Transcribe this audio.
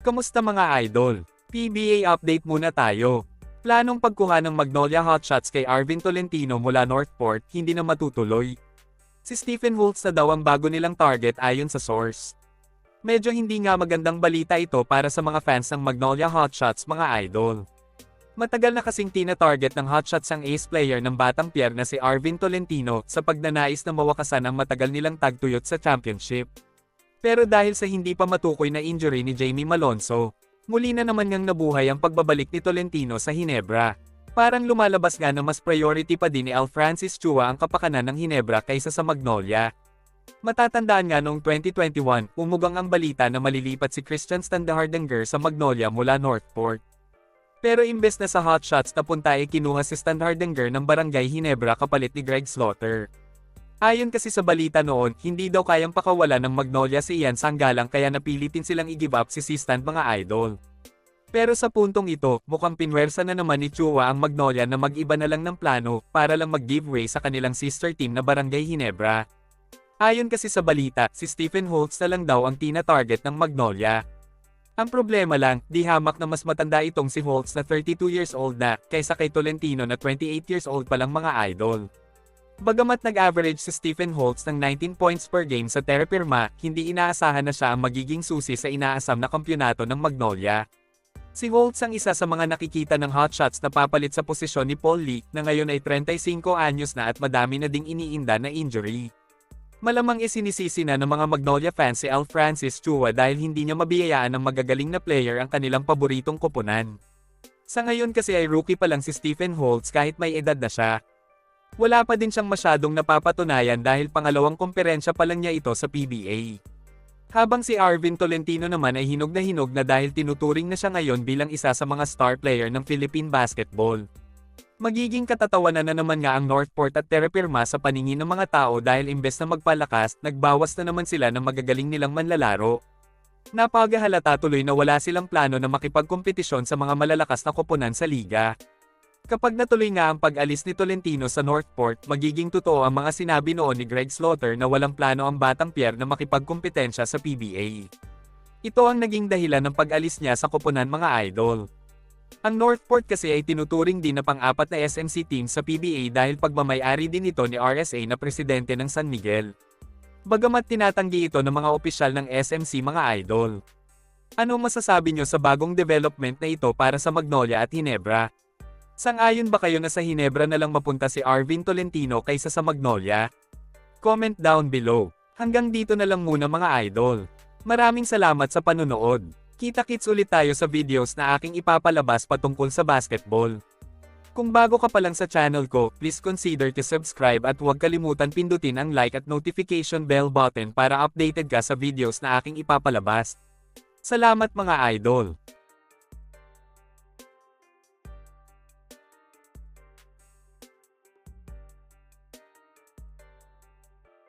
Kamusta mga idol? PBA update muna tayo. Planong pagkuha ng Magnolia Hotshots kay Arvin Tolentino mula Northport, hindi na matutuloy. Si Stephen Holtz na daw ang bago nilang target ayon sa source. Medyo hindi nga magandang balita ito para sa mga fans ng Magnolia Hotshots mga idol. Matagal na kasing tina-target ng Hotshots ang ace player ng Batang Pier na si Arvin Tolentino sa pagnanais na mawakasan ang matagal nilang tagtuyot sa championship. Pero dahil sa hindi pa matukoy na injury ni Jamie Malonzo, muli na naman ngang nabuhay ang pagbabalik ni Tolentino sa Ginebra. Parang lumalabas nga na mas priority pa din ni Al Francis Chua ang kapakanan ng Ginebra kaysa sa Magnolia. Matatandaan nga noong 2021, umugang ang balita na malilipat si Christian Standhardinger sa Magnolia mula Northport. Pero imbes na sa Hotshots na punta ay kinuha si Standhardinger ng Barangay Ginebra kapalit ni Greg Slaughter. Ayon kasi sa balita noon, hindi daw kayang pakawalan ng Magnolia si Ian Sanggalang kaya napilitin silang i-give up si Stan mga idol. Pero sa puntong ito, mukhang pinwersa na naman ni Chua ang Magnolia na mag-iba na lang ng plano para lang mag-giveaway sa kanilang sister team na Barangay Ginebra. Ayon kasi sa balita, si Stephen Holtz na lang daw ang tina-target ng Magnolia. Ang problema lang, di hamak na mas matanda itong si Holtz na 32 years old na, kaysa kay Tolentino na 28 years old pa lang mga idol. Bagamat nag-average si Stephen Holtz ng 19 points per game sa Terra Firma, hindi inaasahan na siya ang magiging susi sa inaasam na kampyonato ng Magnolia. Si Holtz ang isa sa mga nakikita ng Hotshots na papalit sa posisyon ni Paul Lee, na ngayon ay 35 anyos na at madami na ding iniinda na injury. Malamang isinisisi na ng mga Magnolia fans si Al Francis Chua dahil hindi niya mabiyayaan ng magagaling na player ang kanilang paboritong koponan. Sa ngayon kasi ay rookie pa lang si Stephen Holtz kahit may edad na siya. Wala pa din siyang masyadong napapatunayan dahil pangalawang komperensya pa lang niya ito sa PBA. Habang si Arvin Tolentino naman ay hinog na dahil tinuturing na siya ngayon bilang isa sa mga star player ng Philippine basketball. Magiging katatawanan na naman nga ang Northport at Terra Firma sa paningin ng mga tao dahil imbes na magpalakas, nagbawas na naman sila ng magagaling nilang manlalaro. Napakahalata tuloy na wala silang plano na makipagkompetisyon sa mga malalakas na koponan sa liga. Kapag natuloy nga ang pag-alis ni Tolentino sa Northport, magiging totoo ang mga sinabi noon ni Greg Slaughter na walang plano ang Batang Pier na makipagkompetensya sa PBA. Ito ang naging dahilan ng pag-alis niya sa koponan mga idol. Ang Northport kasi ay tinuturing din na pang-apat na SMC team sa PBA dahil pagmamay-ari din ito ni RSA na presidente ng San Miguel. Bagamat tinatanggi ito ng mga opisyal ng SMC mga idol. Ano masasabi nyo sa bagong development na ito para sa Magnolia at Ginebra? Sang-ayon ba kayo na sa Ginebra na lang mapunta si Arvin Tolentino kaysa sa Magnolia? Comment down below. Hanggang dito na lang muna mga idol. Maraming salamat sa panonood. Kita-kits ulit tayo sa videos na aking ipapalabas patungkol sa basketball. Kung bago ka pa lang sa channel ko, please consider to subscribe at huwag kalimutan pindutin ang like at notification bell button para updated ka sa videos na aking ipapalabas. Salamat mga idol.